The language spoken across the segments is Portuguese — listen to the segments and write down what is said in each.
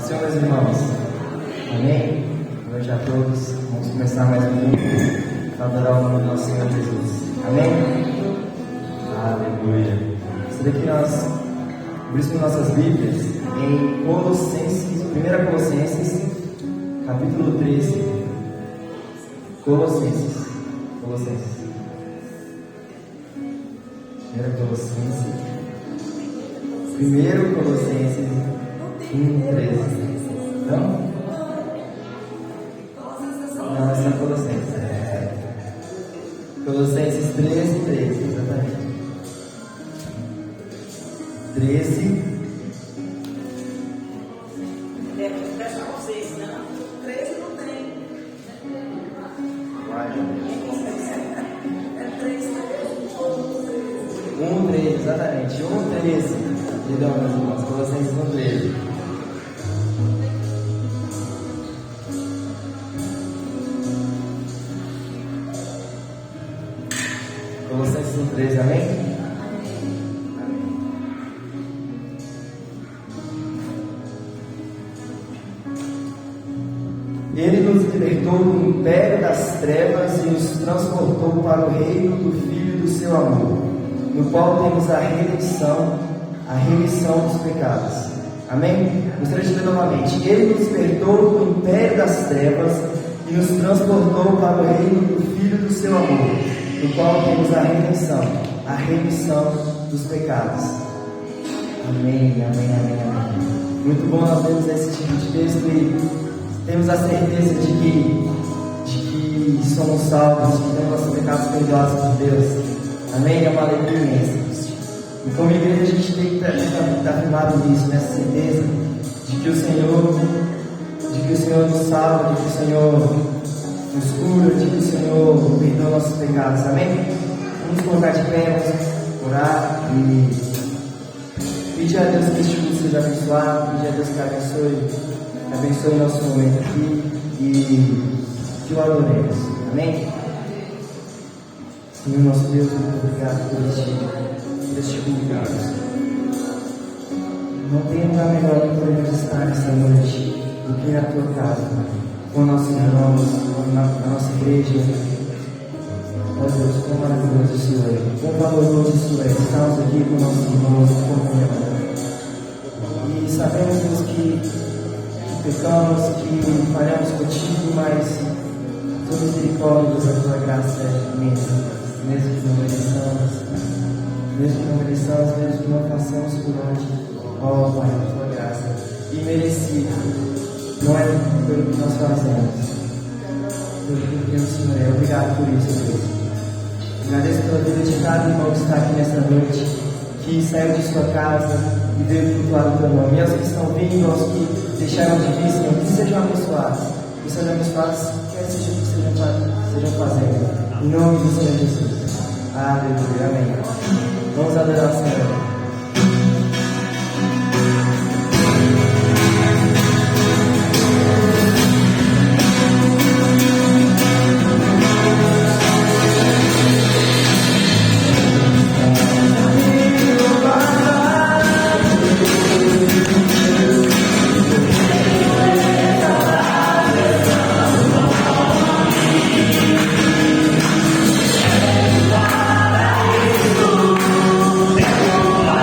Senhor, meus irmãos. Amém? Boa noite a todos. Vamos começar mais um pouco para adorar o nome do nosso Senhor Jesus. Amém? Aleluia. Isso daqui nós abrimos nossas Bíblias em Colossenses, 1 Colossenses, capítulo 13. Colossenses. 1 Colossenses 1:13. Não? Não, é só Colossenses. Colossenses 13:13, exatamente. 13. Deixa vocês, não? 13 não tem. É 3, 1:13, exatamente. 1:13. Perdão, meus irmãos. Colossenses 1:13. Colossenses 1:13, amém? Amém. Ele nos libertou do império das trevas e nos transportou para o reino do Filho do seu amor, no qual temos a remissão dos pecados. Amém? Gostaria de ler novamente. Ele nos libertou do império das trevas e nos transportou para o reino do Filho do seu amor, no qual temos a remissão dos pecados. Amém, amém, amém, amém. Muito bom nós vermos esse tipo de texto e temos a certeza de que somos salvos, que temos nossos pecados perdoados por Deus. Amém? É uma alegria imensa. E como igreja a gente tem que estar firmado nisso, nessa certeza de que o Senhor nos salva, de que o Senhor nos cura, de que o Senhor perdoa nossos pecados. Amém? Vamos colocar de pé, vamos orar e pedir a Deus que este culto seja abençoado, pedir a Deus que abençoe nosso momento aqui e que o adoremos. Amém? Senhor nosso Deus, muito obrigado por este culto. Não tem lugar melhor que podemos estar nessa noite do que na tua casa, com nossos irmãos, na nossa igreja. Ó Deus, quão maravilhoso isso é, quão valoroso isso é. Estamos aqui com nossos irmãos, com comunhão. E sabemos, Deus, que pecamos, que falhamos contigo, mas a tua misericórdia, Deus, a tua graça é imensa, mesmo que não mereçamos. Mesmo que não mereçamos, mesmo que não façamos por onde, ó Pai, a tua graça, imerecido, não é pelo que nós fazemos, pelo que o Senhor é. Obrigado por isso, Deus. Agradeço pela vida de cada irmão que está aqui nesta noite, que saiu de sua casa e veio cultuar o teu nome. E aos que estão vindo, aos que deixaram de vir, Senhor, que sejam abençoados, quer seja o que sejam fazendo, em nome do Senhor Jesus. Aleluia, amém. Vamos adorar o Senhor. Oh,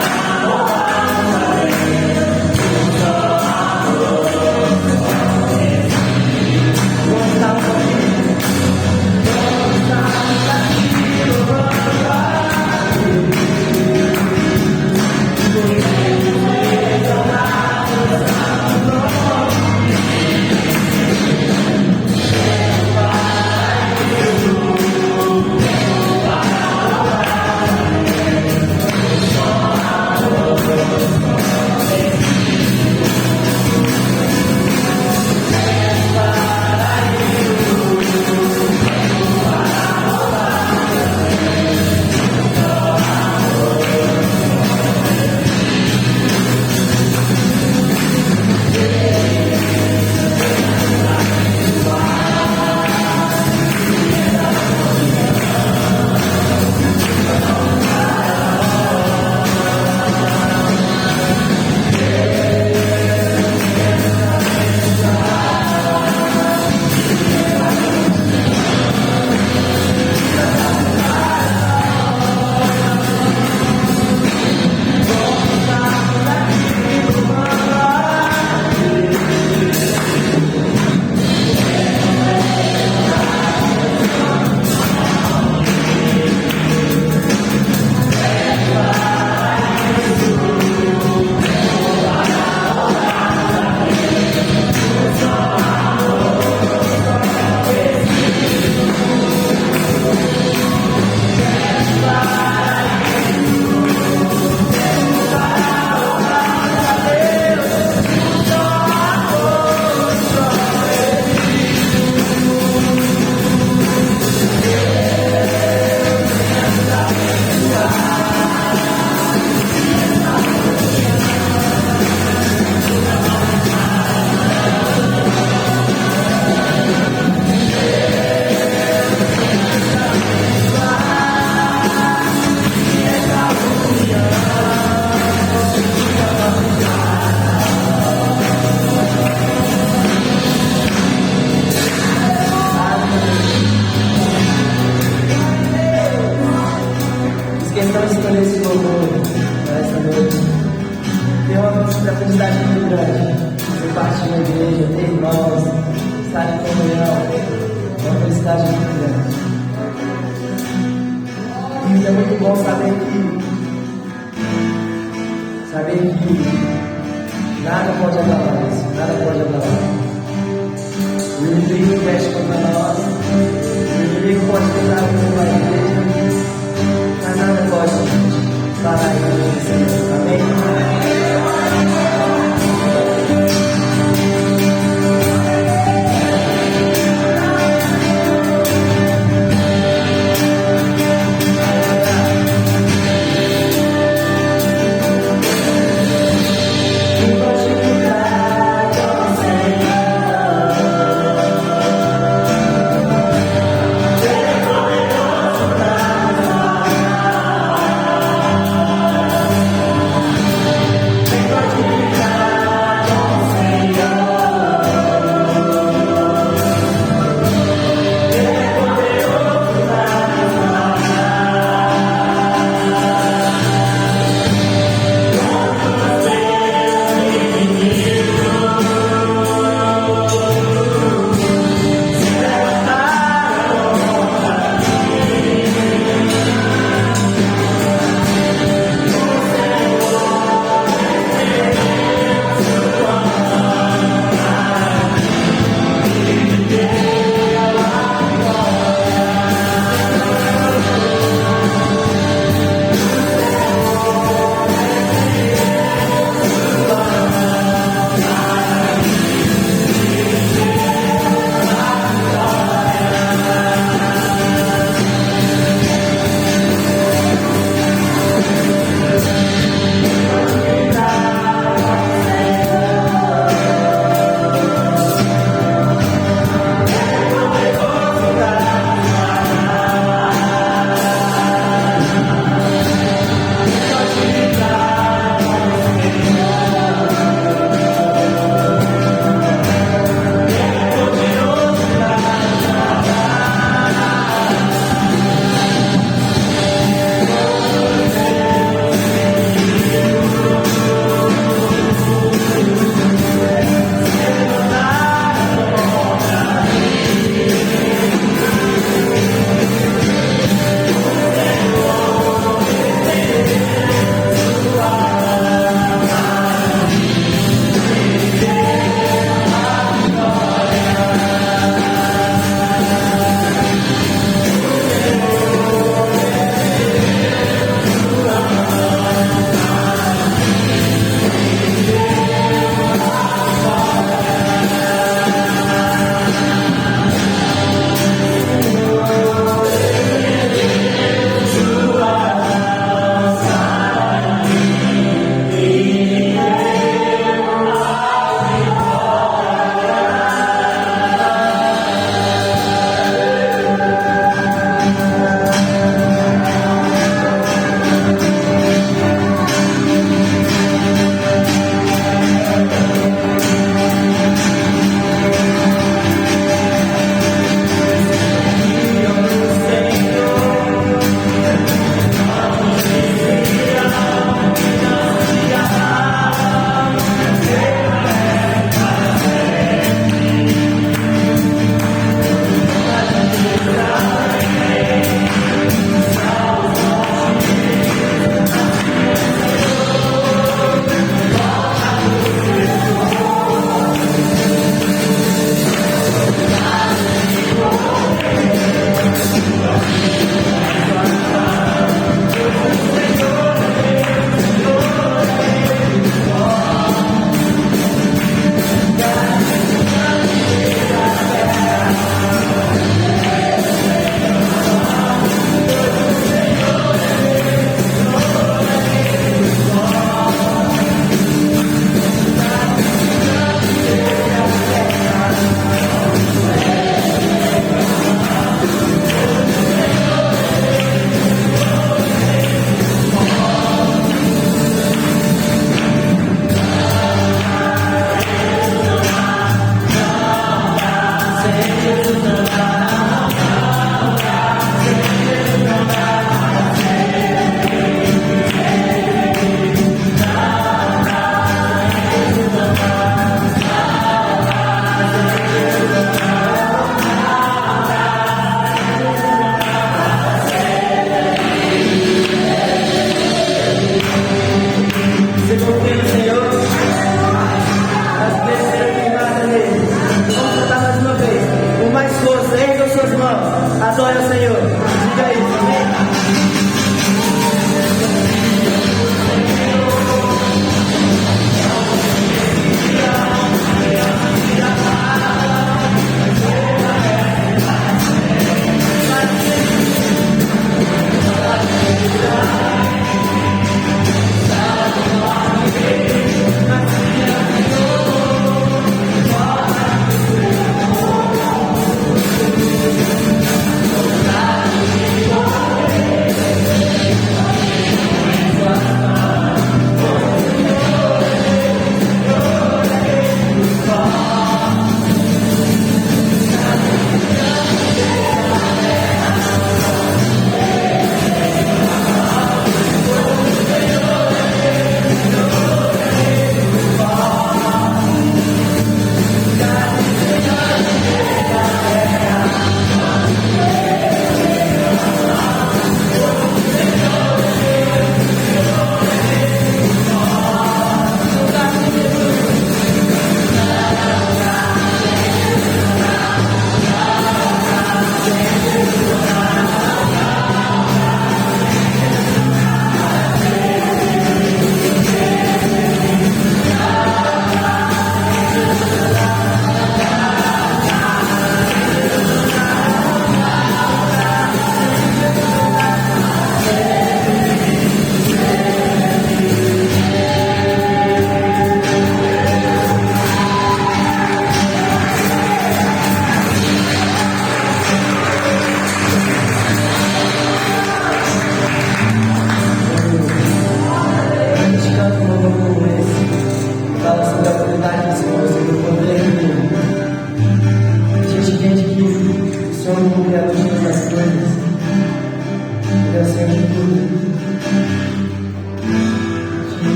felicidade muito grande. Ser parte de uma igreja, ter irmãos, estar em comunhão. É uma felicidade muito grande. E é muito bom saber que nada pode abalar isso, nada pode abalar. O inimigo mexe contra nós, o inimigo pode tentar derrubar a igreja, mas nada pode parar a igreja do Senhor. Amém?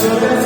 Come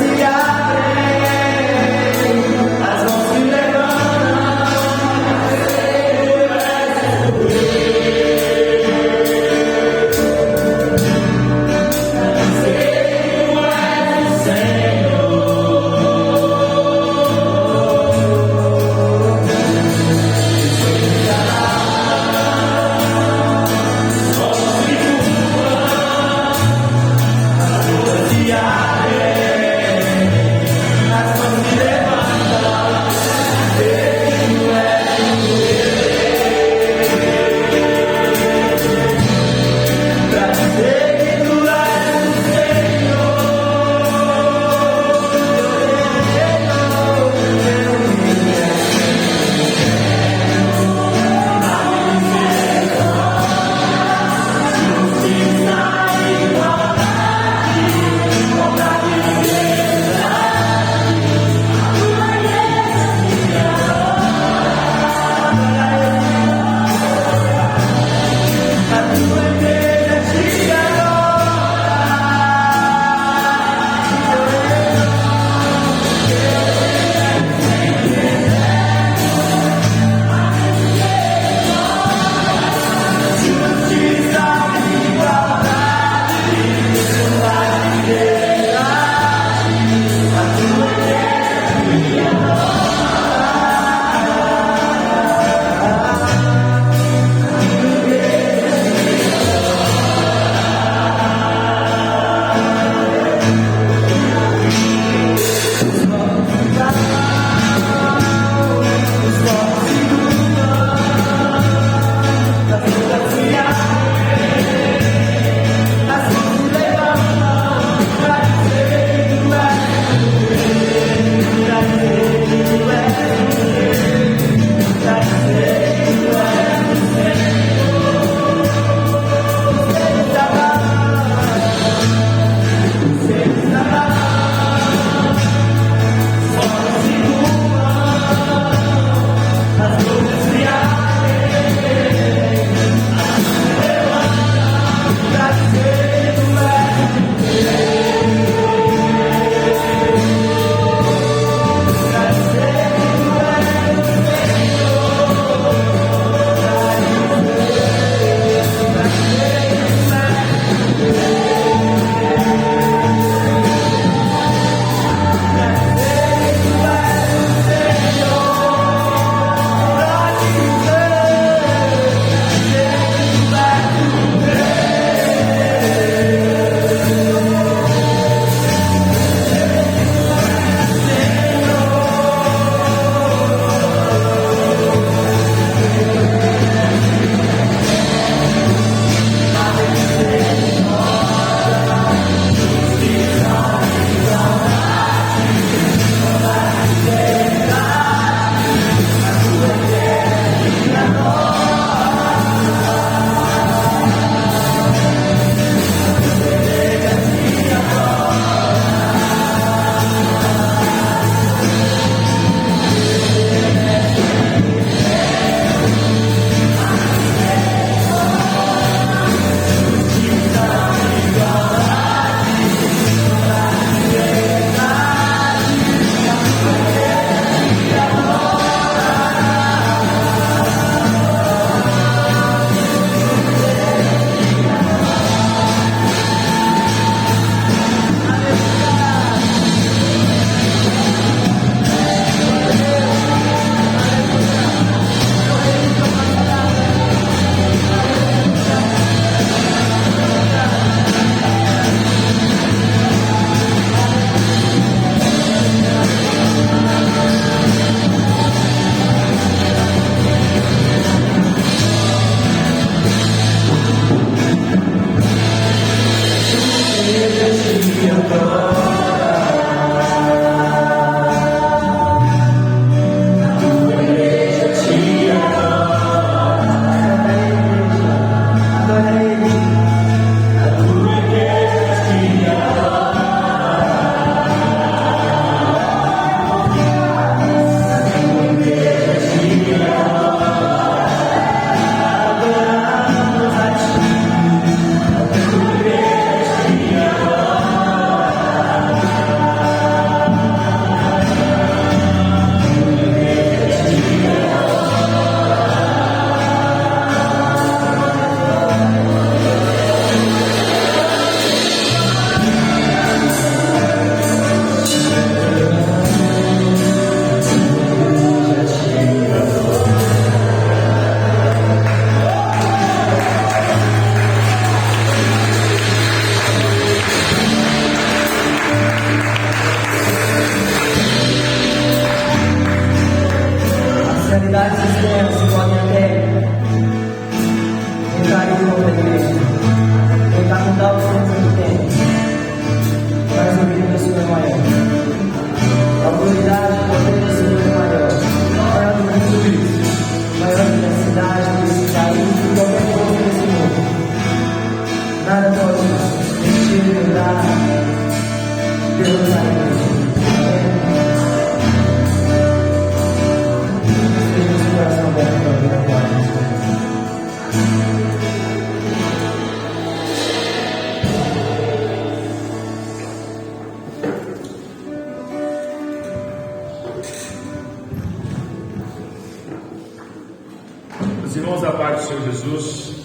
irmãos, a paz do Senhor Jesus.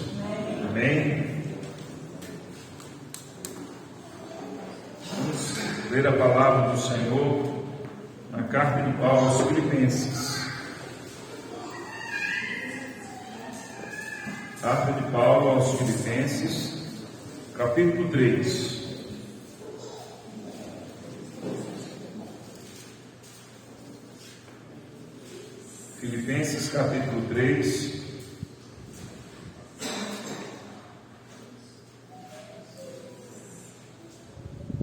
Amém. Vamos ler a palavra do Senhor na carta de Paulo aos Filipenses. Carta de Paulo aos Filipenses, capítulo 3. Filipenses capítulo 3.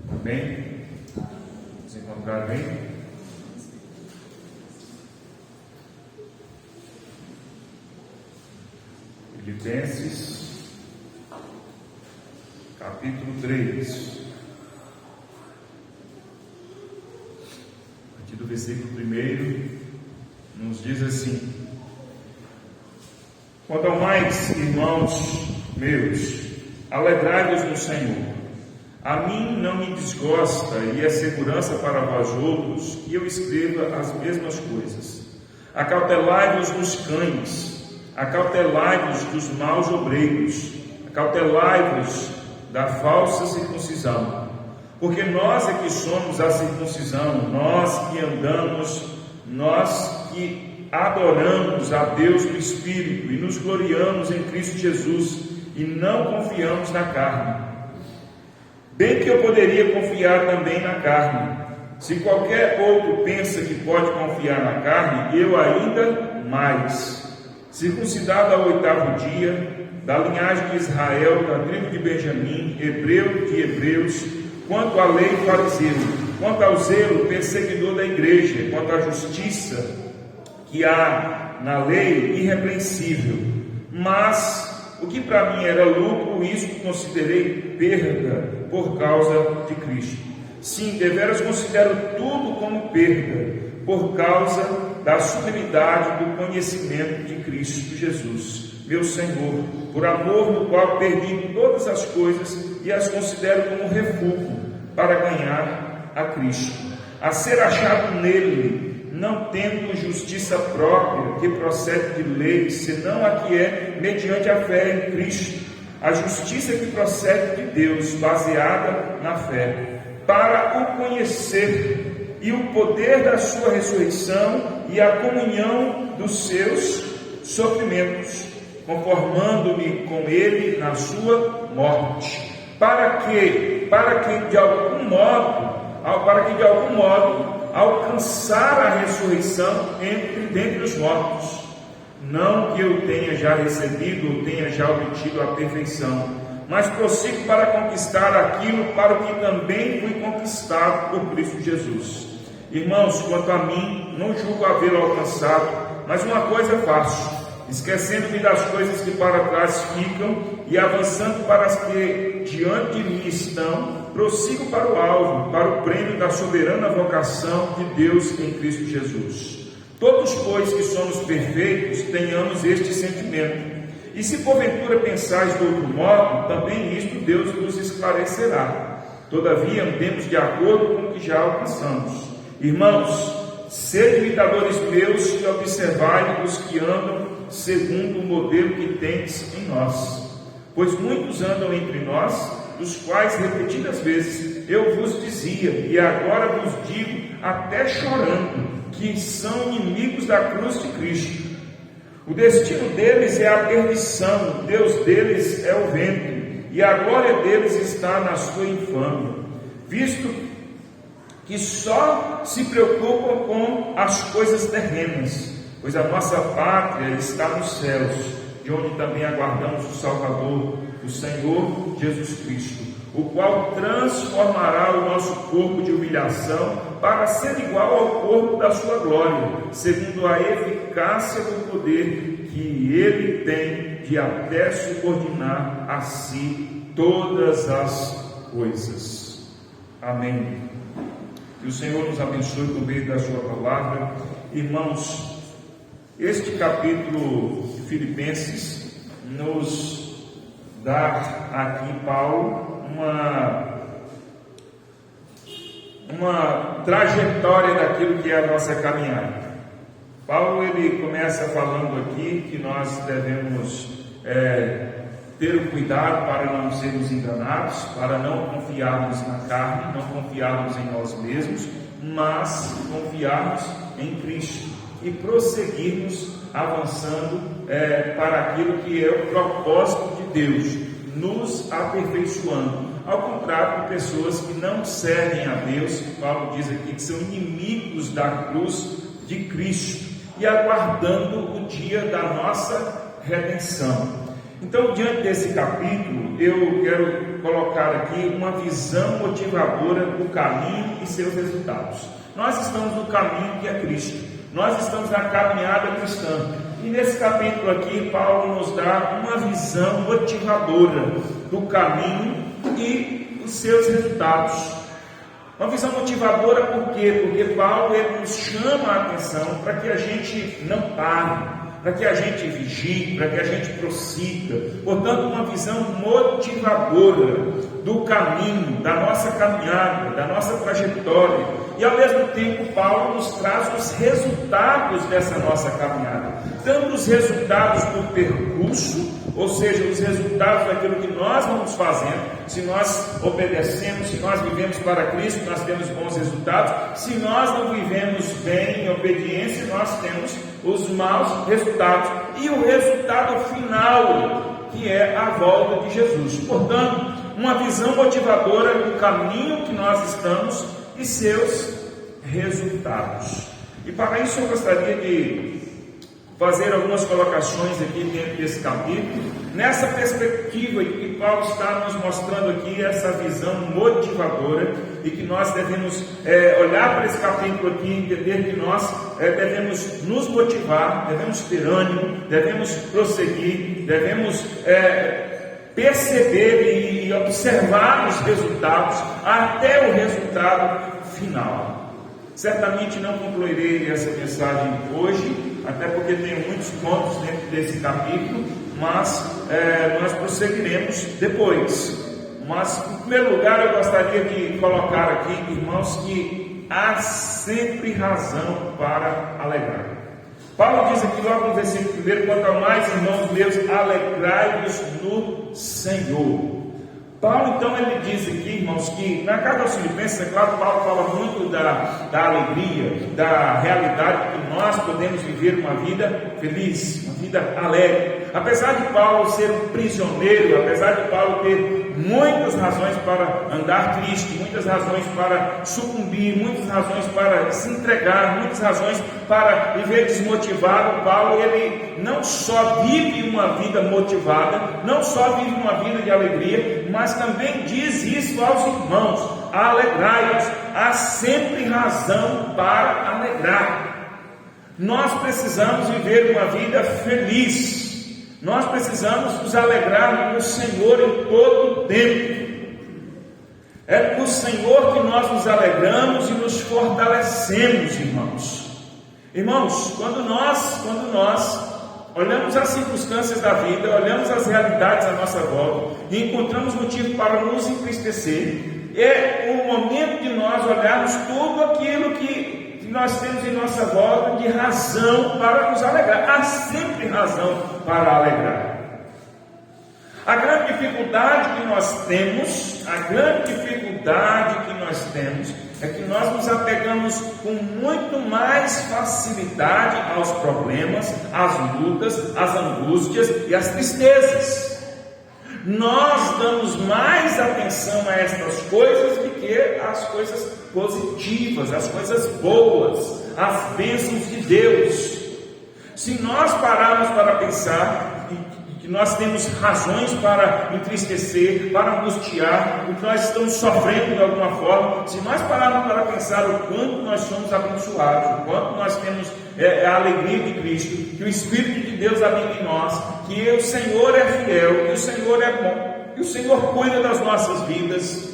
Amém? Se encontrar bem? Filipenses capítulo 3. A partir do versículo 1. Nos diz assim: quanto ao mais, irmãos meus, alegrai-vos no Senhor. A mim não me desgosta e é segurança para vós outros que eu escreva as mesmas coisas. Acautelai-vos dos cães, acautelai-vos dos maus obreiros, acautelai-vos da falsa circuncisão. Porque nós é que somos a circuncisão, nós que andamos, nós que adoramos a Deus no Espírito e nos gloriamos em Cristo Jesus e não confiamos na carne. Bem que eu poderia confiar também na carne. Se qualquer outro pensa que pode confiar na carne, eu ainda mais. Circuncidado ao 8º dia, da linhagem de Israel, da tribo de Benjamim, hebreu de hebreus, quanto à lei fariseu, quanto ao zelo perseguidor da igreja, quanto à justiça que há na lei irrepreensível. Mas o que para mim era lucro, isso considerei perda por causa de Cristo. Sim, deveras considero tudo como perda por causa da sublimidade do conhecimento de Cristo Jesus, meu Senhor, por amor no qual perdi todas as coisas e as considero como refúgio para ganhar a Cristo, a ser achado nele, não tendo justiça própria que procede de lei, senão a que é mediante a fé em Cristo, a justiça que procede de Deus, baseada na fé, para o conhecer e o poder da sua ressurreição e a comunhão dos seus sofrimentos, conformando-me com ele na sua morte, para que de algum modo alcançar a ressurreição dentre os mortos. Não que eu tenha já recebido ou tenha já obtido a perfeição, mas prossigo para conquistar aquilo para o que também fui conquistado por Cristo Jesus. Irmãos, quanto a mim, não julgo havê-lo alcançado, mas uma coisa faço, esquecendo-me das coisas que para trás ficam e avançando para as que diante de mim estão, prossigo para o alvo, para o prêmio da soberana vocação de Deus em Cristo Jesus. Todos, pois, que somos perfeitos, tenhamos este sentimento. E se porventura pensais de outro modo, também isto Deus vos esclarecerá. Todavia, andemos de acordo com o que já alcançamos. Irmãos, sede imitadores meus e observai os que andam segundo o modelo que tendes em nós. Pois muitos andam entre nós, dos quais repetidas vezes eu vos dizia, e agora vos digo, até chorando, que são inimigos da cruz de Cristo. O destino deles é a perdição, o Deus deles é o vento, e a glória deles está na sua infâmia, visto que só se preocupam com as coisas terrenas, pois a nossa pátria está nos céus, de onde também aguardamos o Salvador, o Senhor Jesus Cristo, o qual transformará o nosso corpo de humilhação para ser igual ao corpo da sua glória, segundo a eficácia do poder que ele tem de até subordinar a si todas as coisas. Amém. Que o Senhor nos abençoe por meio da sua palavra. Irmãos, este capítulo de Filipenses nos dá aqui Paulo uma trajetória daquilo que é a nossa caminhada. Paulo ele começa falando aqui que nós devemos ter o cuidado para não sermos enganados, para não confiarmos na carne, não confiarmos em nós mesmos, mas confiarmos em Cristo e prosseguirmos avançando para aquilo que é o propósito de Deus, nos aperfeiçoando. Ao contrário de pessoas que não servem a Deus, Paulo diz aqui que são inimigos da cruz de Cristo e aguardando o dia da nossa redenção. Então, diante desse capítulo, eu quero colocar aqui uma visão motivadora do caminho e seus resultados. Nós estamos no caminho que é Cristo, nós estamos na caminhada cristã, e nesse capítulo aqui, Paulo nos dá uma visão motivadora do caminho e os seus resultados. Uma visão motivadora por quê? Porque Paulo ele nos chama a atenção para que a gente não pare, para que a gente vigie, para que a gente prossiga. Portanto, uma visão motivadora do caminho, da nossa caminhada, da nossa trajetória. E ao mesmo tempo, Paulo nos traz os resultados dessa nossa caminhada. Tanto os resultados do percurso, ou seja, os resultados daquilo que nós vamos fazendo. Se nós obedecemos, se nós vivemos para Cristo, nós temos bons resultados. Se nós não vivemos bem em obediência, nós temos os maus resultados. E o resultado final, que é a volta de Jesus. Portanto, uma visão motivadora do caminho que nós estamos e seus resultados. E para isso eu gostaria de fazer algumas colocações aqui dentro desse capítulo, nessa perspectiva que Paulo está nos mostrando aqui, essa visão motivadora, e que nós devemos olhar para esse capítulo aqui e entender que nós devemos nos motivar, devemos ter ânimo, devemos prosseguir, devemos perceber e observar os resultados até o resultado final. Certamente não concluirei essa mensagem hoje, até porque tem muitos pontos dentro desse capítulo, mas nós prosseguiremos depois. Mas, em primeiro lugar, eu gostaria de colocar aqui, irmãos, que há sempre razão para alegrar. Paulo diz aqui logo no versículo 1: quanto ao mais, irmãos meus, alegrai-vos no Senhor. Paulo, então, ele diz aqui, irmãos, que na carta aos Filipenses, é claro, Paulo fala muito da alegria, da realidade que nós podemos viver uma vida feliz, uma vida alegre. Apesar de Paulo ser um prisioneiro, apesar de Paulo ter muitas razões para andar triste, muitas razões para sucumbir, muitas razões para se entregar, muitas razões para viver desmotivado, Paulo, ele não só vive uma vida motivada, não só vive uma vida de alegria, mas também diz isso aos irmãos: alegrai-vos. Há sempre razão para alegrar. Nós precisamos viver uma vida feliz. Nós precisamos nos alegrar no Senhor em todo o tempo. É no Senhor que nós nos alegramos e nos fortalecemos, irmãos. Irmãos, quando nós olhamos as circunstâncias da vida, olhamos as realidades à nossa volta e encontramos motivo para nos entristecer, é o momento de nós olharmos tudo aquilo que nós temos em nossa volta de razão para nos alegrar. Há sempre razão para alegrar. A grande dificuldade que nós temos, é que nós nos apegamos com muito mais facilidade aos problemas, às lutas, às angústias e às tristezas. Nós damos mais atenção a estas coisas do que às coisas positivas, às coisas boas, às bênçãos de Deus. Se nós pararmos para pensar que nós temos razões para entristecer, para angustiar, o que nós estamos sofrendo de alguma forma, se nós pararmos para pensar o quanto nós somos abençoados, o quanto nós temos a alegria de Cristo, que o Espírito de Deus habita em nós, que o Senhor é fiel, que o Senhor é bom, que o Senhor cuida das nossas vidas.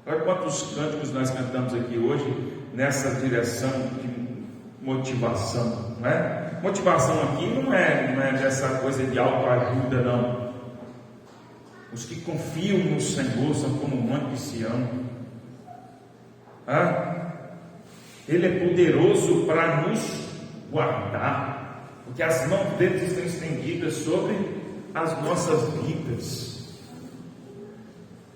Olha quantos cânticos nós cantamos aqui hoje nessa direção de motivação, não é? Motivação aqui não é dessa coisa de autoajuda, não. Os que confiam no Senhor são como o monte de Sião. Ele é poderoso para nos guardar, porque as mãos dele estão estendidas sobre as nossas vidas.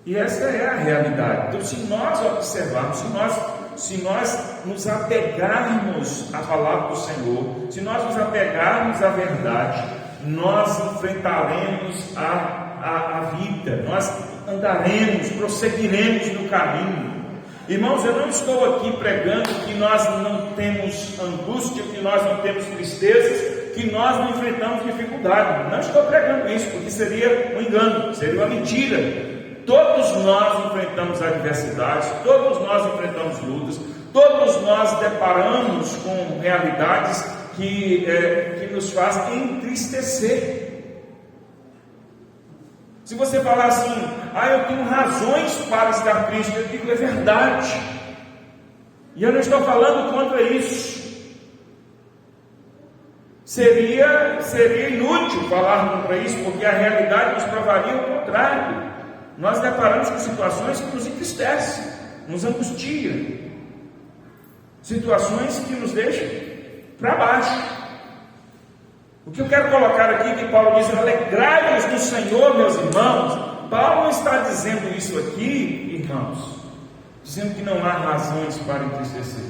E essa é a realidade. Então, se nós observarmos, se nós nos apegarmos à palavra do Senhor, se nós nos apegarmos à verdade, nós enfrentaremos a vida, nós andaremos, prosseguiremos no caminho. Irmãos, eu não estou aqui pregando que nós não temos angústia, que nós não temos tristezas, que nós não enfrentamos dificuldade. Não estou pregando isso, porque seria um engano, seria uma mentira. Todos nós enfrentamos adversidades, todos nós enfrentamos lutas, todos nós deparamos com realidades que nos fazem entristecer. Se você falar assim, eu tenho razões para estar triste, eu digo, é verdade. E eu não estou falando contra isso. Seria inútil falar contra isso, porque a realidade nos provaria o contrário. Nós deparamos com situações que nos entristecem, nos angustiam, situações que nos deixam para baixo. O que eu quero colocar aqui, que Paulo diz, alegrai-vos no Senhor, meus irmãos. Paulo não está dizendo isso aqui, irmãos, dizendo que não há razões para entristecer.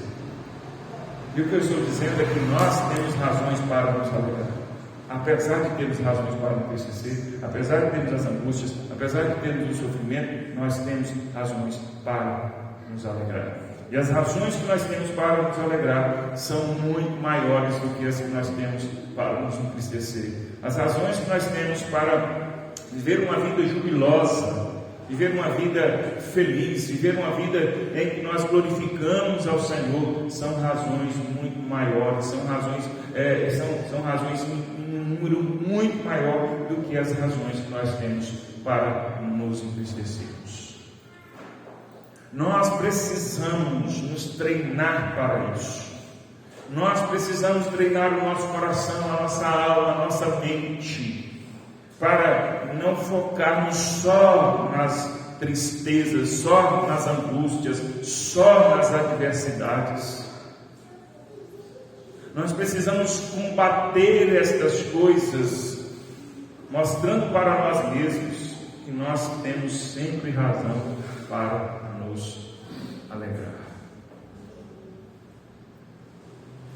E o que eu estou dizendo é que nós temos razões para nos alegrar. Apesar de termos razões para nos entristecer, apesar de termos as angústias, apesar de termos o sofrimento, nós temos razões para nos alegrar. E as razões que nós temos para nos alegrar são muito maiores do que as que nós temos para nos entristecer. As razões que nós temos para viver uma vida jubilosa, viver uma vida feliz, viver uma vida em que nós glorificamos ao Senhor, são razões muito maiores, são razões em um número muito maior do que as razões que nós temos para nos entristecermos. Nós precisamos nos treinar para isso. Nós precisamos treinar o nosso coração, a nossa alma, a nossa mente, para não focarmos só nas tristezas, só nas angústias, só nas adversidades. Nós precisamos combater estas coisas, mostrando para nós mesmos que nós temos sempre razão para nos alegrar.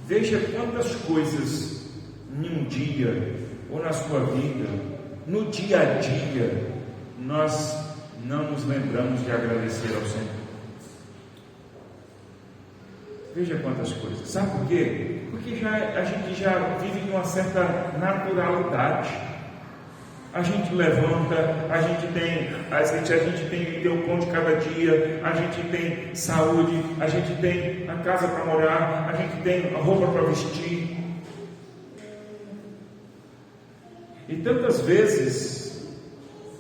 Veja quantas coisas em um dia, ou na sua vida, no dia a dia, nós não nos lembramos de agradecer ao Senhor. Veja quantas coisas. Sabe por quê? Porque a gente já vive com uma certa naturalidade. A gente levanta, a gente tem o pão de cada dia, a gente tem saúde, a gente tem a casa para morar, a gente tem a roupa para vestir. E tantas vezes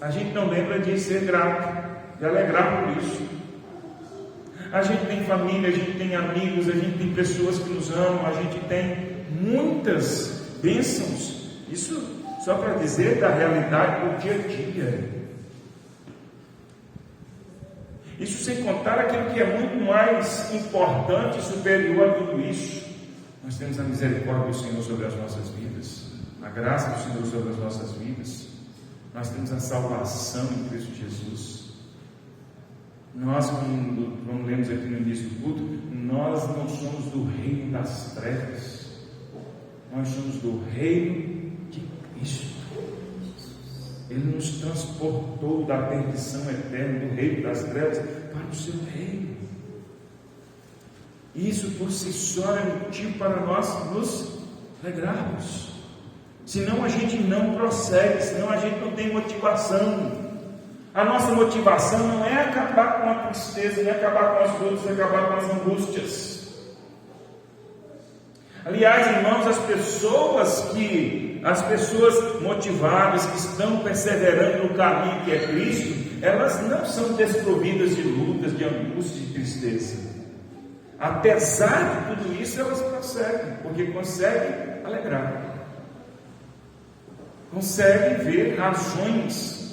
a gente não lembra de ser grato, de alegrar por isso. A gente tem família, a gente tem amigos, a gente tem pessoas que nos amam, a gente tem muitas bênçãos. Isso só para dizer da realidade do dia a dia. Isso sem contar aquilo que é muito mais importante e superior a tudo isso. Nós temos a misericórdia do Senhor sobre as nossas vidas, a graça do Senhor sobre as nossas vidas. Nós temos a salvação em Cristo Jesus. Nós, como lemos aqui no início do culto, nós não somos do reino das trevas, nós somos do reino de Cristo. Ele nos transportou da perdição eterna, do reino das trevas, para o seu reino. Isso por si só é motivo para nós nos alegrarmos. Senão a gente não prossegue, senão a gente não tem motivação. A nossa motivação não é acabar com a tristeza, não é acabar com as lutas, é acabar com as angústias. Aliás, irmãos, as pessoas motivadas, que estão perseverando no caminho que é Cristo, elas não são desprovidas de lutas, de angústias, de tristeza. Apesar de tudo isso, elas prosseguem, porque conseguem alegrar, conseguem ver razões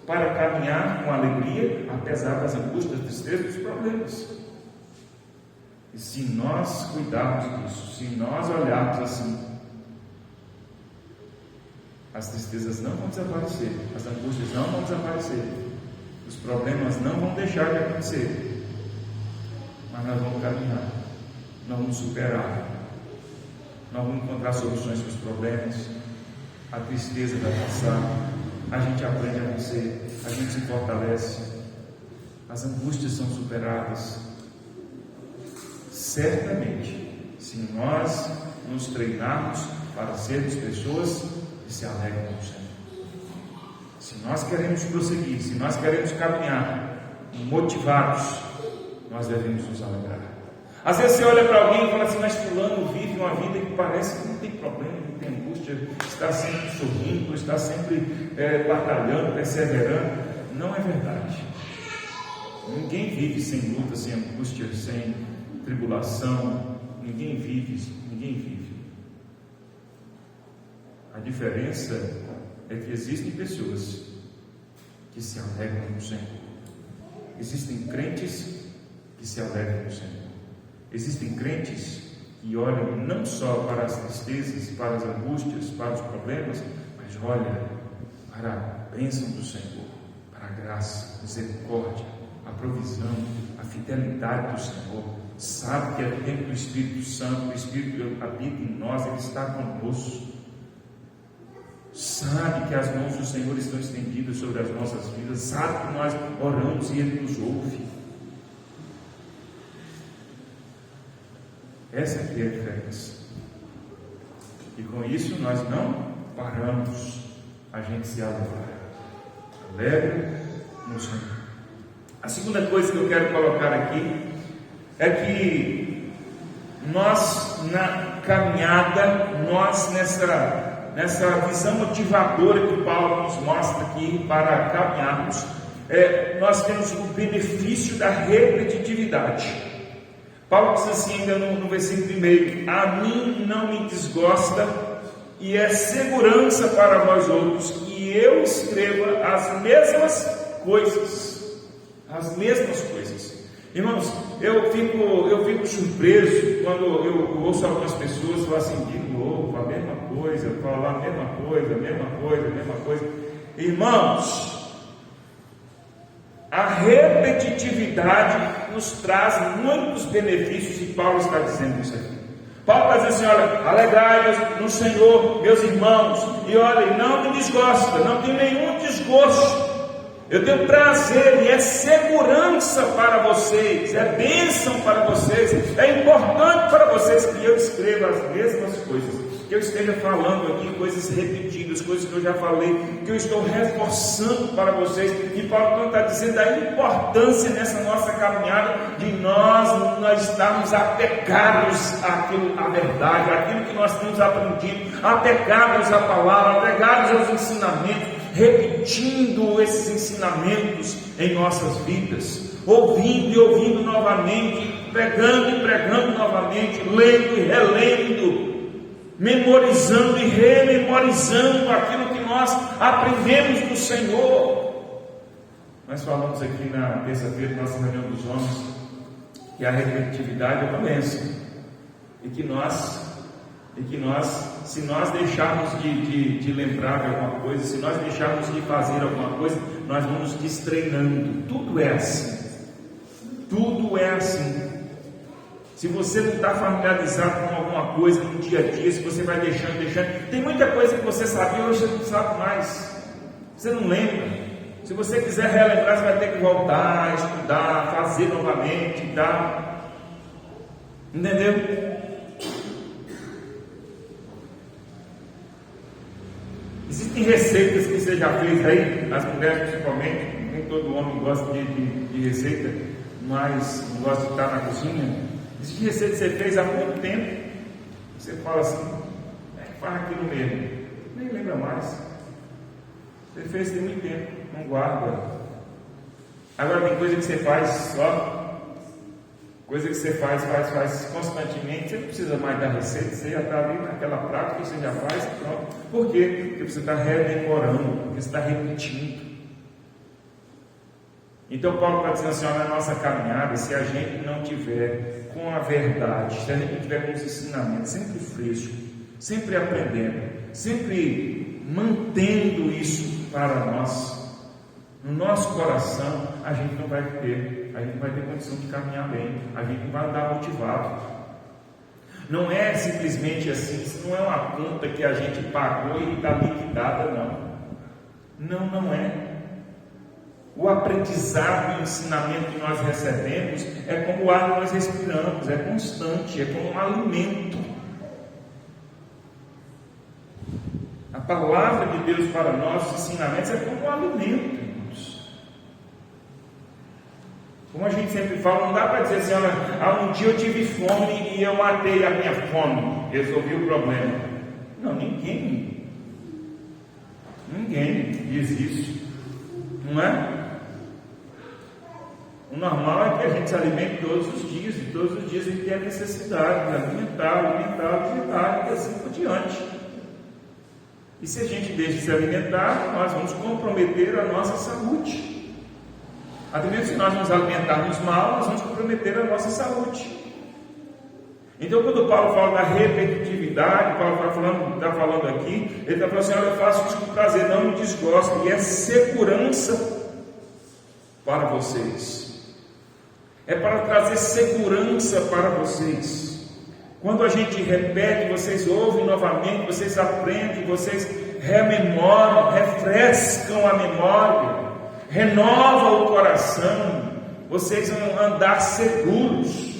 para caminhar com alegria, apesar das angústias, das tristezas, dos problemas. E se nós cuidarmos disso, se nós olharmos assim, as tristezas não vão desaparecer, as angústias não vão desaparecer, os problemas não vão deixar de acontecer, mas nós vamos caminhar, nós vamos superar, nós vamos encontrar soluções para os problemas, a tristeza vai passar, a gente aprende a vencer, a gente se fortalece, as angústias são superadas. Certamente, se nós nos treinarmos para sermos pessoas que se alegram com o Senhor, se nós queremos prosseguir, se nós queremos caminhar motivados, nós devemos nos alegrar. Às vezes você olha para alguém e fala assim: mas fulano vive uma vida que parece que não tem problema, não tem angústia, está sempre sorrindo, está sempre batalhando, perseverando. Não é verdade. Ninguém vive sem luta, sem angústia, sem tribulação. Ninguém vive. A diferença é que existem pessoas que se alegram no Senhor. Existem crentes que se alegram no Senhor. Existem crentes que olham não só para as tristezas, para as angústias, para os problemas, mas olham para a bênção do Senhor, para a graça, a misericórdia, a provisão, a fidelidade do Senhor. Sabe que é o tempo do Espírito Santo, o Espírito habita em nós, Ele está conosco. Sabe que as mãos do Senhor estão estendidas sobre as nossas vidas, sabe que nós oramos e Ele nos ouve. Essa aqui é a diferença. E com isso nós não paramos, a gente se alegra. Alegra no Senhor. A segunda coisa que eu quero colocar aqui é que nós na caminhada, nós nessa visão motivadora que Paulo nos mostra aqui para caminharmos, nós temos o benefício da repetitividade. Paulo diz assim ainda no versículo 1: a mim não me desgosta e é segurança para vós outros que eu escreva as mesmas coisas. As mesmas coisas. Irmãos, eu fico surpreso quando eu ouço algumas pessoas falar assim: de novo, a mesma coisa, falar a mesma coisa. Irmãos, a repetitividade nos traz muitos benefícios, e Paulo está dizendo isso aqui. Paulo está dizendo assim: olha, alegrai-vos no Senhor, meus irmãos, e olha, não me desgosta, não tem nenhum desgosto. Eu tenho prazer e é segurança para vocês, é bênção para vocês, é importante para vocês que eu escreva as mesmas coisas, que eu esteja falando aqui coisas repetidas, coisas que eu já falei, que eu estou reforçando para vocês. E Paulo está dizendo a importância nessa nossa caminhada de nós estarmos apegados à verdade, àquilo que nós temos aprendido, apegados à palavra, apegados aos ensinamentos, repetindo esses ensinamentos em nossas vidas, ouvindo e ouvindo novamente, pregando e pregando novamente, lendo e relendo, memorizando e rememorizando aquilo que nós aprendemos do Senhor. Nós falamos aqui na terça-feira, nossa reunião dos homens, que a repetitividade é uma bênção, e que nós, se nós deixarmos de lembrar de alguma coisa, se nós deixarmos de fazer alguma coisa, nós vamos destreinando. Tudo é assim. Se você não está familiarizado com alguma coisa no dia a dia, se você vai deixando, tem muita coisa que você sabia, hoje você não sabe mais, você não lembra. Se você quiser relembrar, você vai ter que voltar, estudar, fazer novamente, entendeu? Existem receitas que você já fez aí, as mulheres principalmente, nem todo homem gosta de receita, mas não gosta de estar na cozinha. Existe receita que você fez há muito tempo, você fala assim: faz aquilo mesmo, nem lembra mais. Você fez tem muito tempo, não guarda. Agora tem coisa que você faz só, coisa que você faz constantemente, você não precisa mais da receita, você já está ali naquela prática, você já faz e pronto. Por quê? Porque você está rememorando, porque você está repetindo. Então Paulo está dizendo assim, na nossa caminhada, se a gente não tiver com a verdade, se a gente não tiver com os ensinamentos sempre fresco, sempre aprendendo, sempre mantendo isso para nós, no nosso coração, a gente não vai ter condição de caminhar bem, a gente não vai andar motivado. Não é simplesmente assim, isso não é uma conta que a gente pagou e está liquidada, não. Não é. O aprendizado e o ensinamento que nós recebemos é como o ar que nós respiramos, é constante, é como um alimento. A palavra de Deus para nós, os ensinamentos, é como um alimento, irmãos. Como a gente sempre fala, não dá para dizer assim, olha, um dia eu tive fome e eu matei a minha fome, resolvi o problema. Não, ninguém diz isso, não é? O normal é que a gente se alimente todos os dias, e todos os dias a gente tem a necessidade de alimentar, e assim por diante. E se a gente deixa de se alimentar, nós vamos comprometer a nossa saúde. Até mesmo se nós nos alimentarmos mal, nós vamos comprometer a nossa saúde. Então, quando Paulo fala da repetitividade, Paulo está falando aqui, ele está falando assim, olha, eu faço isso com prazer, não me desgosto, e é segurança para vocês. É para trazer segurança para vocês. Quando a gente repete, vocês ouvem novamente, vocês aprendem, vocês rememoram, refrescam a memória, renovam o coração, vocês vão andar seguros.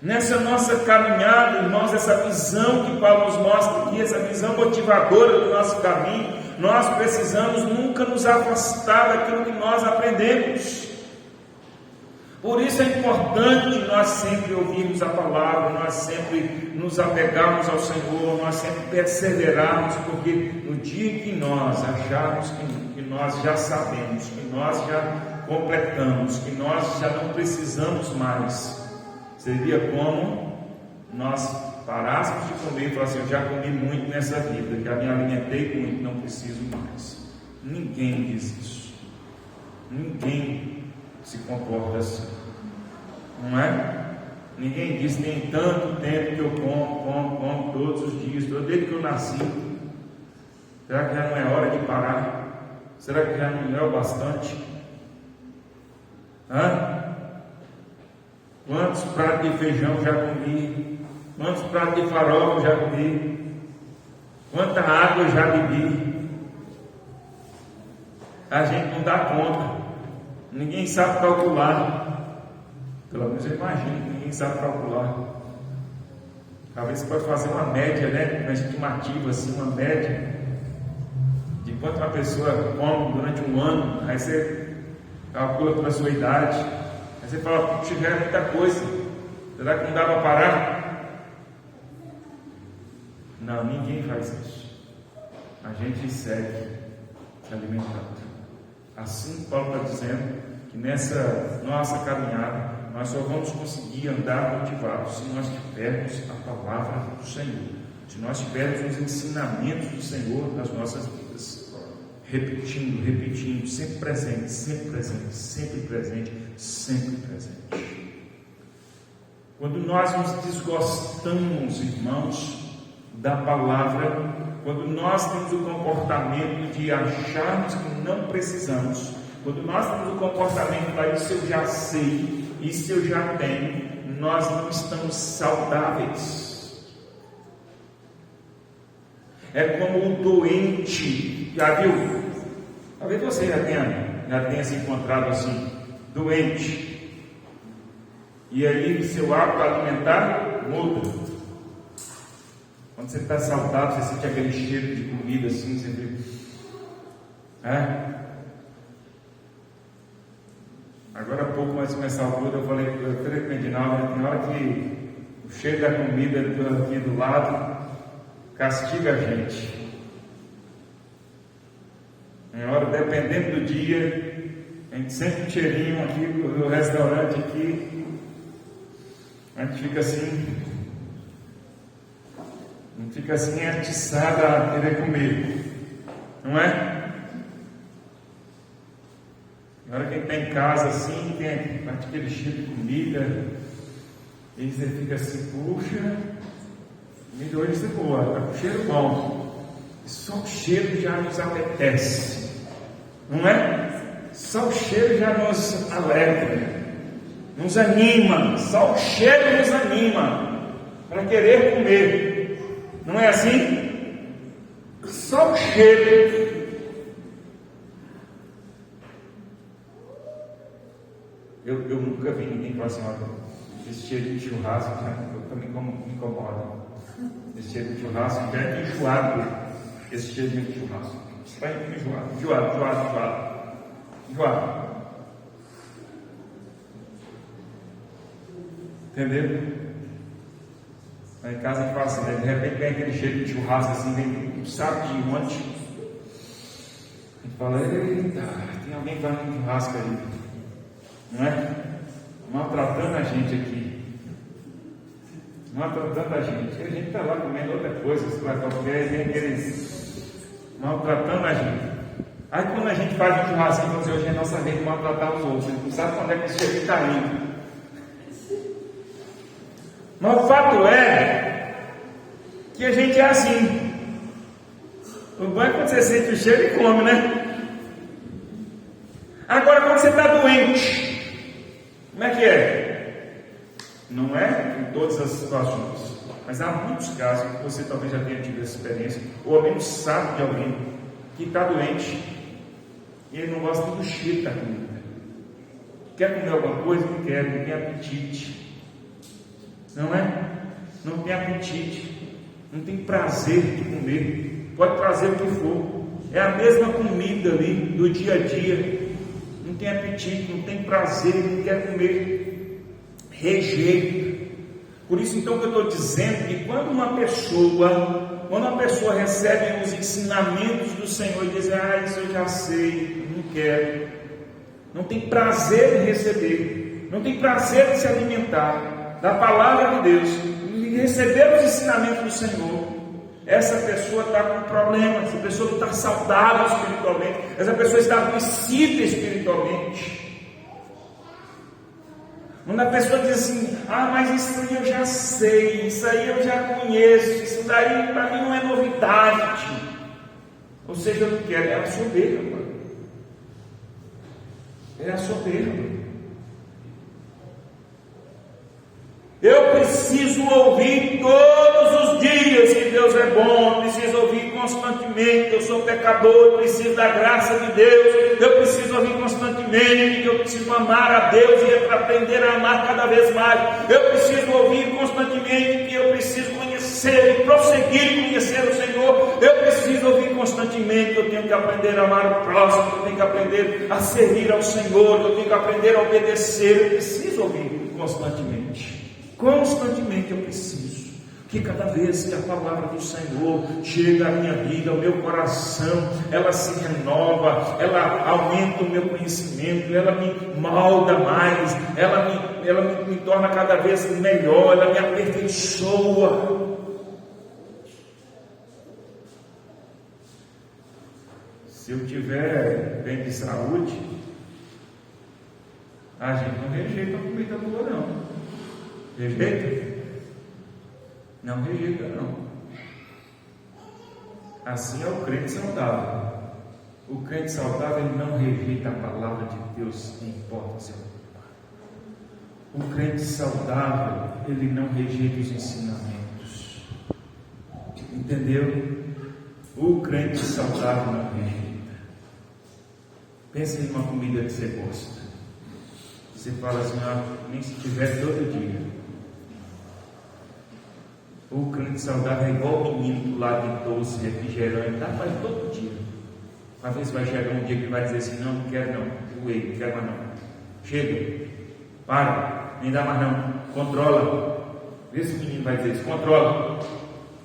Nessa nossa caminhada, irmãos, essa visão que Paulo nos mostra aqui, essa visão motivadora do nosso caminho, nós precisamos nunca nos afastar daquilo que nós aprendemos. Por isso é importante nós sempre ouvirmos a palavra, nós sempre nos apegarmos ao Senhor, nós sempre perseverarmos, porque no dia que nós acharmos que nós já sabemos, que nós já completamos, que nós já não precisamos mais, seria como nós parássemos de comer e falar assim, eu já comi muito nessa vida, já me alimentei muito, não preciso mais. Ninguém diz isso. Ninguém se comporta assim, não é? Ninguém diz, tem tanto tempo que eu como todos os dias, desde que eu nasci. Será que já não é hora de parar? Será que já não é o bastante? Quantos pratos de feijão já comi? Quantos pratos de farofa já comi? Quanta água eu já bebi? A gente não dá conta. Ninguém sabe calcular. Pelo menos eu imagino que ninguém sabe calcular. Talvez você pode fazer uma média, né? Uma estimativa assim, uma média de quanto uma pessoa come durante um ano. Aí você calcula pela sua idade. Aí você fala, puxa, já é muita coisa. Será que não dá para parar? Não, ninguém faz isso. A gente segue se alimentando. Assim Paulo está dizendo que nessa nossa caminhada nós só vamos conseguir andar motivados se nós tivermos a palavra do Senhor, se nós tivermos os ensinamentos do Senhor nas nossas vidas, repetindo, sempre presente, sempre presente. Quando nós nos desgostamos, irmãos, da palavra, quando nós temos o comportamento de acharmos que não precisamos, quando nós temos o comportamento de isso eu já sei, isso eu já tenho, nós não estamos saudáveis. É como o doente, já viu? Talvez você já tenha se encontrado assim, doente, e aí seu hábito alimentar muda. Quando você está saudável, você sente aquele cheiro de comida assim, você vê. Agora há pouco, mais começar o culto, eu falei com o Edinaldo, tem hora que o cheiro da comida aqui do lado castiga a gente. Tem hora, dependendo do dia, a gente sente um cheirinho aqui do restaurante aqui, a gente fica assim. Não fica assim atiçada a querer comer, não é? Na hora que a está em casa assim, tem aquele cheiro de comida, e você fica assim, puxa, comida hoje é boa, está com cheiro bom. Só o cheiro já nos apetece, não é? Só o cheiro já nos alegra, nos anima, só o cheiro nos anima para querer comer, não é assim? Só o cheiro. Eu nunca vi ninguém falar assim, olha, esse cheiro de churrasco também me incomoda. Esse cheiro de churrasco já é enjoado, esse cheiro de churrasco. Está enjoado. Entendeu? Lá em casa a gente fala assim, né? De repente vem aquele cheiro de churrasco assim, vem um saco de monte. A gente fala, eita, tem alguém que vai no churrasco aí, não é? Maltratando a gente aqui. Maltratando a gente. E a gente está lá comendo outra coisa, sei lá qualquer, vem aqueles maltratando a gente. Aí quando a gente faz um churrasquinho, hoje é a nossa vez de maltratar os outros. A gente não sabe quando é que esse cheiro está indo. Mas o fato é que a gente é assim. O bom é quando você sente o cheiro e come, né? Agora quando você está doente, como é que é? Não é em todas as situações, mas há muitos casos que você talvez já tenha tido essa experiência, ou ao menos sabe de alguém que está doente e ele não gosta do cheiro da comida. Quer comer alguma coisa? Não quer, não tem apetite. Não é? Não tem apetite, não tem prazer de comer, pode trazer o que for, é a mesma comida ali do dia a dia, não tem apetite, não tem prazer, não quer comer, rejeita. Por isso então que eu estou dizendo que quando uma pessoa recebe os ensinamentos do Senhor e diz, isso eu já sei, não quero, não tem prazer em receber, não tem prazer em se alimentar da palavra de Deus e receber os ensinamentos do Senhor, essa pessoa está com problema, essa pessoa não está saudável espiritualmente, essa pessoa está adoecida espiritualmente. Quando a pessoa diz assim, mas isso aí eu já sei, isso aí eu já conheço, isso daí para mim não é novidade, ou seja, eu não quero, é a soberba, é a soberba. Eu preciso ouvir todos os dias que Deus é bom, eu preciso ouvir constantemente que eu sou pecador, eu preciso da graça de Deus, eu preciso ouvir constantemente que eu preciso amar a Deus e aprender a amar cada vez mais, eu preciso ouvir constantemente que eu preciso conhecer e prosseguir em conhecer o Senhor, eu preciso ouvir constantemente que eu tenho que aprender a amar o próximo, que eu tenho que aprender a servir ao Senhor, que eu tenho que aprender a obedecer, eu preciso ouvir constantemente. Constantemente eu preciso que cada vez que a palavra do Senhor chega à minha vida, ao meu coração, ela se renova, ela aumenta o meu conhecimento, ela me molda mais, ela me torna cada vez melhor, ela me aperfeiçoa. Se eu tiver bem de saúde, a gente não rejeita a comida boa não. Rejeita? Não rejeita não. Assim é o crente saudável. O crente saudável ele não rejeita a palavra de Deus em hipótese alguma. O crente saudável ele não rejeita os ensinamentos. Entendeu? O crente saudável não rejeita. Pensa em uma comida que você gosta. Você fala assim, nem se tiver todo dia. O crente saudável é igual o menino do lado de doce, refrigerante, faz todo dia. Às vezes vai chegar um dia que vai dizer assim, não quero não, joelho, não quero mais não. Chega, para, nem dá mais não, controla. Vê se o menino vai dizer isso, controla.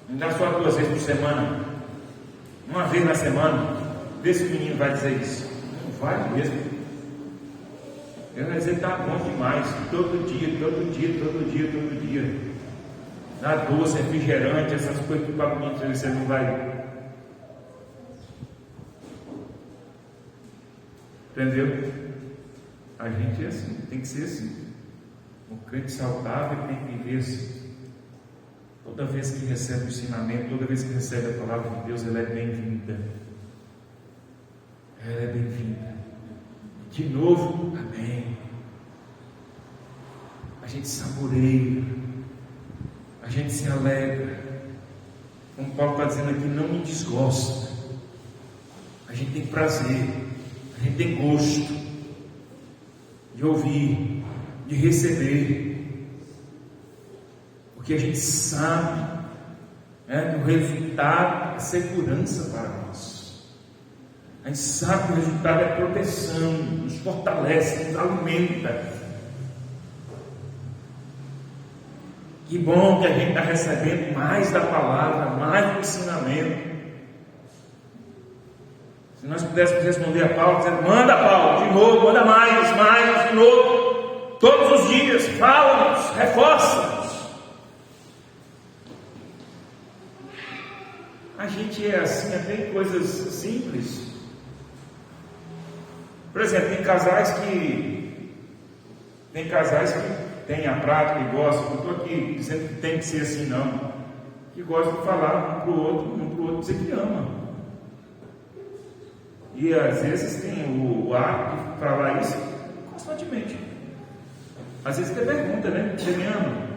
Não dá só 2 vezes por semana, uma vez na semana. Vê se o menino vai dizer isso. Não vai mesmo. Ele vai dizer, está bom demais, todo dia. Dá doce, refrigerante, essas coisas que para mim você não vai. Entendeu? A gente é assim, tem que ser assim. O crente saudável tem que viver assim. Toda vez que recebe o ensinamento, toda vez que recebe a palavra de Deus, ela é bem-vinda. Ela é bem-vinda. De novo, amém. A gente saboreia, a gente se alegra. Como Paulo está dizendo aqui, não me desgosta. A gente tem prazer, a gente tem gosto de ouvir, de receber, porque a gente sabe, que o resultado é segurança para nós. A gente sabe que o resultado é proteção, nos fortalece, nos alimenta. Que bom que a gente está recebendo mais da palavra, mais do ensinamento. Se nós pudéssemos responder a Paulo, dizendo: manda, Paulo, de novo, manda mais, de novo, todos os dias, fala-nos, reforça-nos. A gente é assim, até em coisas simples. Por exemplo, tem casais que têm a prática e gostam. Não estou aqui dizendo que tem que ser assim, não. Que gostam de falar um para o outro dizer que ama. E às vezes tem o hábito de falar isso constantemente. Às vezes tem pergunta, né? Você me ama?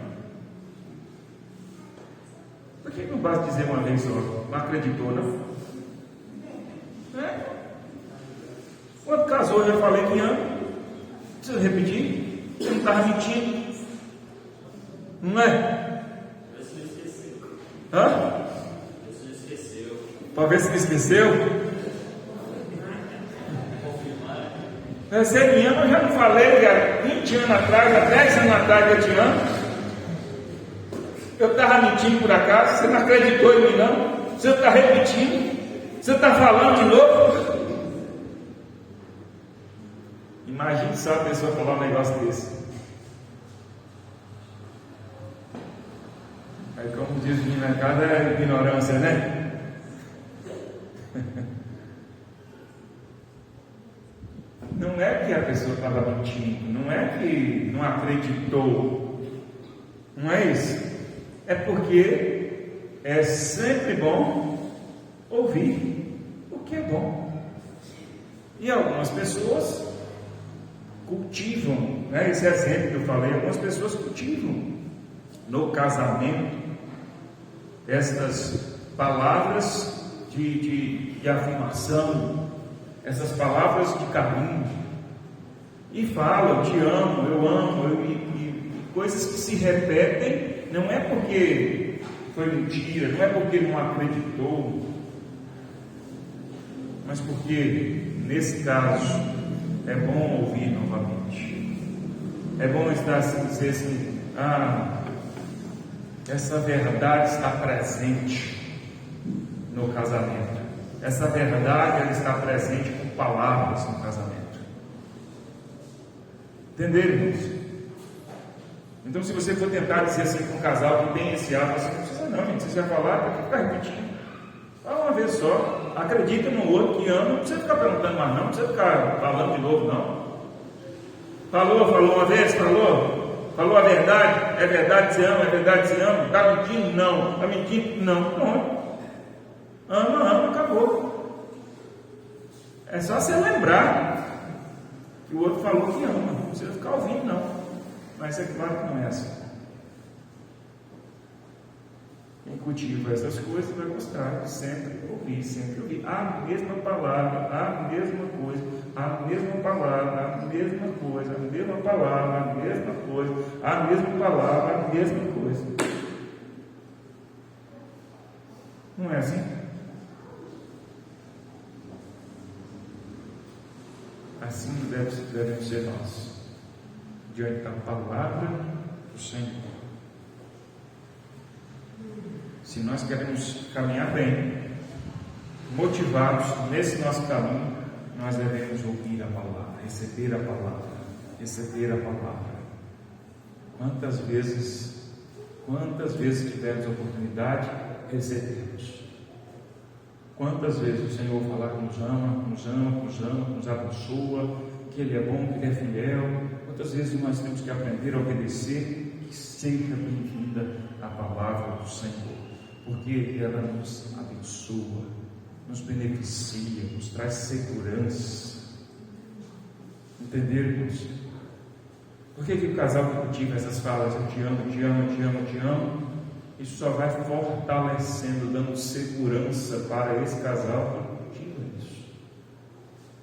Por que não basta dizer uma vez só? Não acreditou, não? Quando casou, eu já falei que ama. Não precisa repetir. Você não estava mentindo. Não é? Você esqueceu. Hã? Você esqueceu. Para ver se me esqueceu. Você me ama, eu já não falei há 20 anos atrás, há 10 anos atrás que eu te amo. Eu estava mentindo por acaso, você não acreditou em mim não? Você está repetindo? Você está falando de novo? Imagine só a pessoa falar um negócio desse. Aí, como diz o menino na casa, é ignorância, né? Não é que a pessoa estava mentindo, não é que não acreditou, não é isso. É porque é sempre bom ouvir o que é bom. E algumas pessoas cultivam, esse exemplo que eu falei, algumas pessoas cultivam no casamento estas palavras de afirmação, essas palavras de carinho, e falam: te amo, eu amo, e coisas que se repetem. Não é porque foi mentira, não é porque não acreditou, mas porque nesse caso é bom ouvir novamente. É bom estar assim, dizer assim: essa verdade está presente no casamento. Essa verdade, ela está presente com palavras no casamento. Entenderam isso? Então, se você for tentar dizer assim com um casal que tem esse hábito, você não precisa não, gente. Você vai falar, para que ficar repetindo? Fala uma vez só, acredita no outro que ama, não precisa ficar perguntando mais não, não precisa ficar falando de novo não. Falou uma vez, falou a verdade, é verdade, você ama, é verdade, você ama, está mentindo? Não, está mentindo? Não, pronto. Ama, acabou. É só você lembrar que o outro falou que ama, não precisa ficar ouvindo não. Mas é claro que não é assim. Quem cultiva essas coisas vai gostar de sempre ouvir a mesma palavra, a mesma coisa, a mesma palavra, a mesma coisa, a mesma palavra, a mesma coisa, a mesma palavra, a mesma coisa. Não é assim? Assim devemos ser nós, diante da palavra do Senhor. Se nós queremos caminhar bem, motivados nesse nosso caminho, nós devemos ouvir a palavra, receber a palavra, receber a palavra. Quantas vezes tivermos a oportunidade, recebemos. Quantas vezes o Senhor falar que nos ama, nos abençoa, porque Ele é bom, que Ele é fiel. Quantas vezes nós temos que aprender a obedecer? Que seja bem-vinda a palavra do Senhor, porque ela nos abençoa, nos beneficia, nos traz segurança. Entendermos? Por que o casal que cultiva essas falas, eu te amo, te amo, te amo, te amo, isso só vai fortalecendo, dando segurança para esse casal que cultiva isso.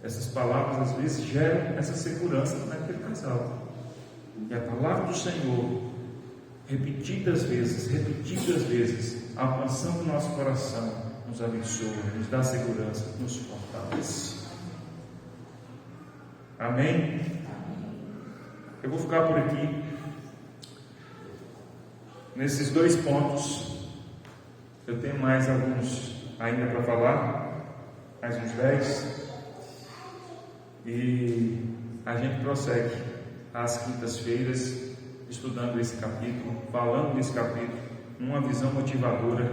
Essas palavras às vezes geram essa segurança naquele casal. E a palavra do Senhor, repetidas vezes, alcançando o nosso coração, nos abençoa, nos dá segurança, nos fortalece. Amém? Eu vou ficar por aqui nesses 2 pontos. Eu tenho mais alguns ainda para falar, mais uns 10, e a gente prossegue às quintas-feiras estudando esse capítulo, falando desse capítulo, numa visão motivadora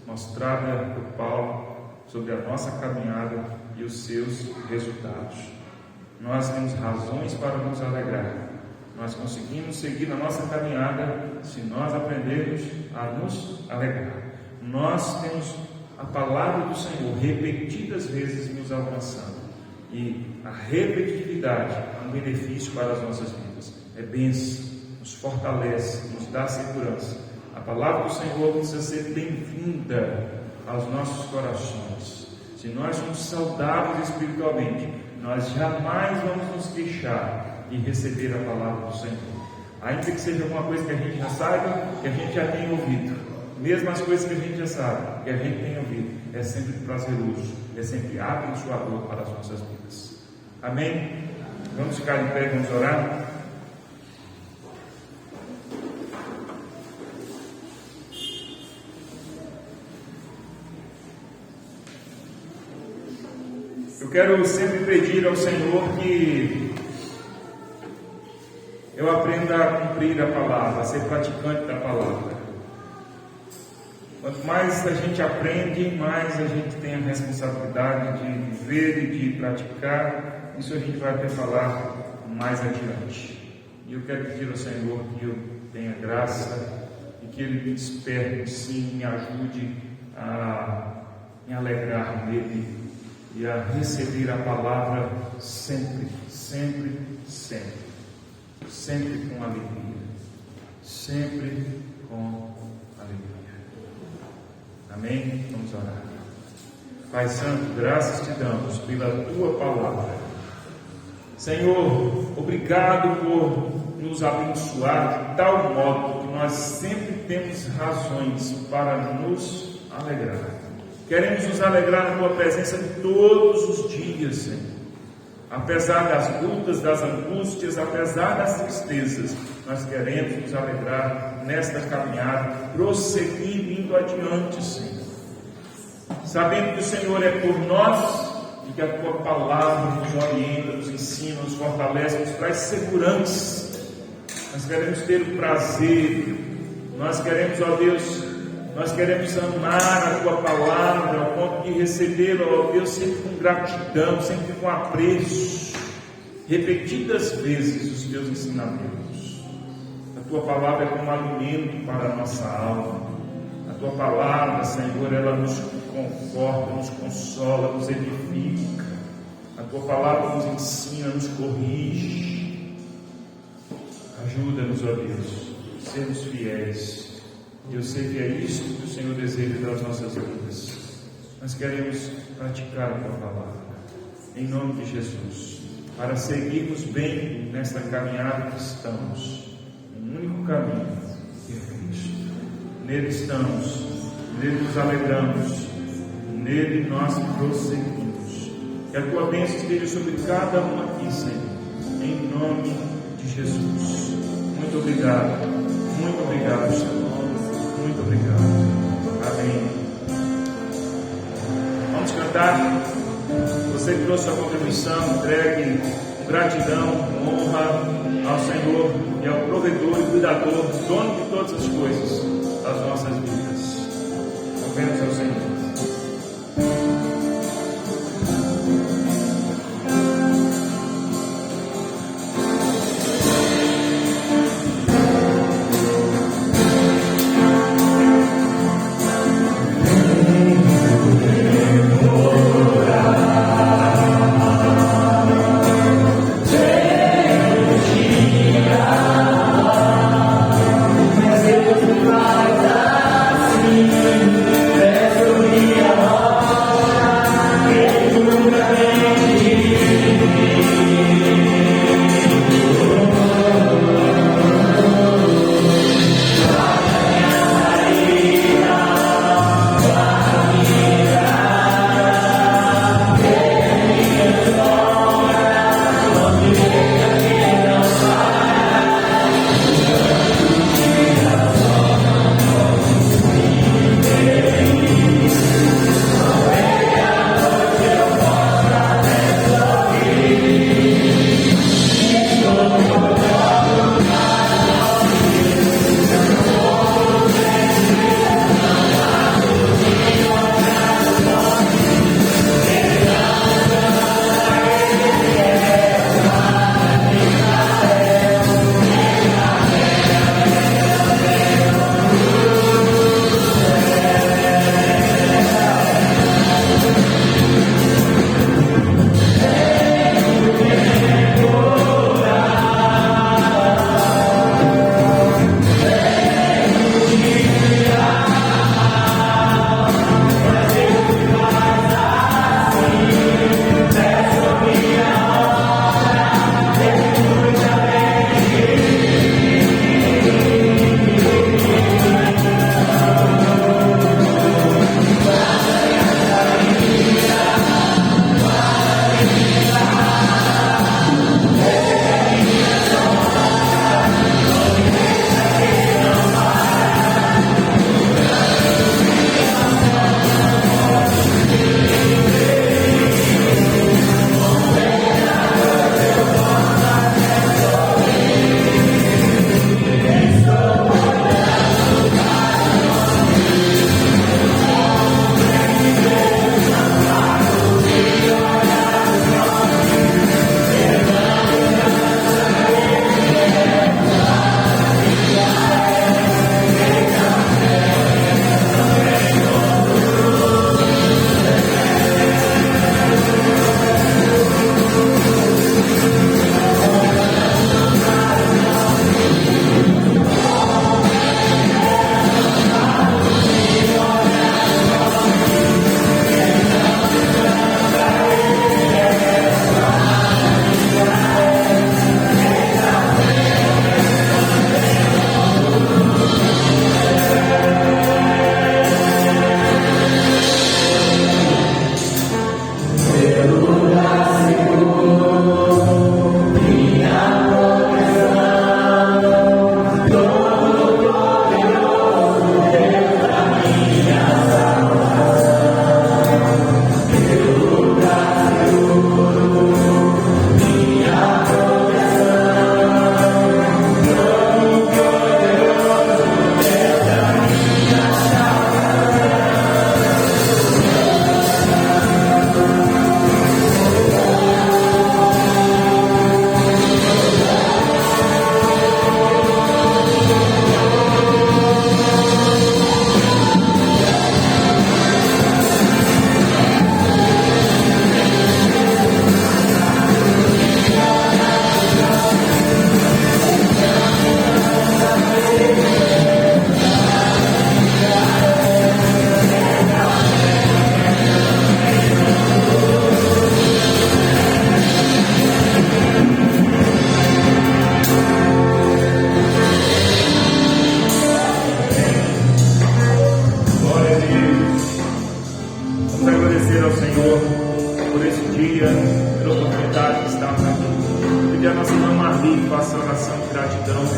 mostrada por Paulo sobre a nossa caminhada e os seus resultados. Nós temos razões para nos alegrar. Nós conseguimos seguir na nossa caminhada se nós aprendermos a nos alegrar. Nós temos a palavra do Senhor repetidas vezes nos alcançando, e a repetitividade é um benefício para as nossas vidas, é bênção, nos fortalece, nos dá segurança. A palavra do Senhor precisa ser bem-vinda aos nossos corações. Se nós somos saudáveis espiritualmente, nós jamais vamos nos queixar e receber a palavra do Senhor, ainda que seja alguma coisa que a gente já saiba, que a gente já tenha ouvido. Mesmo as coisas que a gente já sabe, que a gente tem ouvido, é sempre prazeroso, é sempre abençoador para as nossas vidas. Amém? Vamos ficar em pé, vamos orar. Eu quero sempre pedir ao Senhor que eu aprenda a cumprir a palavra, a ser praticante da palavra. Quanto mais a gente aprende, mais a gente tem a responsabilidade de viver e de praticar. Isso a gente vai até falar mais adiante. E eu quero pedir ao Senhor que eu tenha graça e que Ele me desperte, sim, me ajude a me alegrar nele e a receber a palavra sempre, sempre, sempre. Sempre com alegria. Sempre com alegria. Amém? Vamos orar. Pai Santo, graças te damos pela tua palavra. Senhor, obrigado por nos abençoar de tal modo que nós sempre temos razões para nos alegrar. Queremos nos alegrar na tua presença todos os dias, Senhor. Apesar das lutas, das angústias, apesar das tristezas, nós queremos nos alegrar nesta caminhada, prosseguindo, indo adiante, Senhor. Sabendo que o Senhor é por nós e que a tua palavra nos orienta, nos ensina, nos fortalece, nos traz segurança. Nós queremos ter o prazer, nós queremos, ó Deus, nós queremos amar a tua palavra ao ponto de recebê-la, ó Deus, sempre com gratidão, sempre com apreço, repetidas vezes os teus ensinamentos. A tua palavra é como alimento para a nossa alma. A tua palavra, Senhor, ela nos conforta, nos consola, nos edifica. A tua palavra nos ensina, nos corrige. Ajuda-nos, ó Deus, sermos fiéis. Eu sei que é isso que o Senhor deseja das nossas vidas. Nós queremos praticar a tua palavra, em nome de Jesus, para seguirmos bem nesta caminhada que estamos. Um único caminho, que é Cristo. Nele estamos, nele nos alegramos, nele nós prosseguimos. Que a tua bênção esteja sobre cada um aqui, Senhor, em nome de Jesus. Muito obrigado, Senhor. Muito obrigado. Amém. Vamos cantar. Você que trouxe a contribuição, entregue com gratidão, com honra ao Senhor e ao provedor e cuidador, dono de todas as coisas das nossas vidas. Louvemos ao Senhor.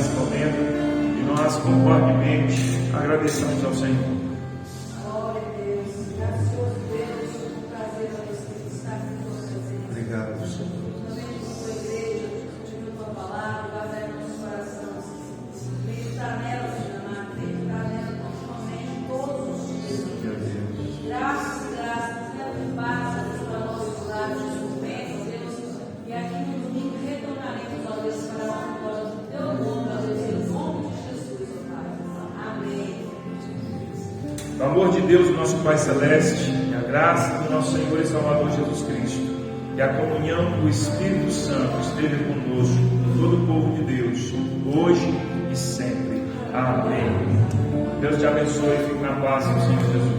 nesse momento e nós concordemente agradecemos ao Senhor. Glória a Deus, gracioso Deus, um prazer a você estar conosco. Obrigado, Senhor. Também com sua igreja, de tua palavra, guardar no nosso coração, meditar nela, Senhor, acreditar nela continuamente, todos os dias. Graças e graças, Deus, paz, para nossos lares, neste momento, Deus, e aqui no domingo retornaremos, ó Deus, para a glória do teu nome, ó Deus, em nome de Jesus, ó Pai. Amém. O amor de Deus, nosso Pai Celeste, e a graça do nosso Senhor e Salvador Jesus Cristo, e a comunhão do Espírito Santo esteja conosco, com todo o povo de Deus, hoje e sempre. Amém. Deus te abençoe e fique na paz do Senhor Jesus.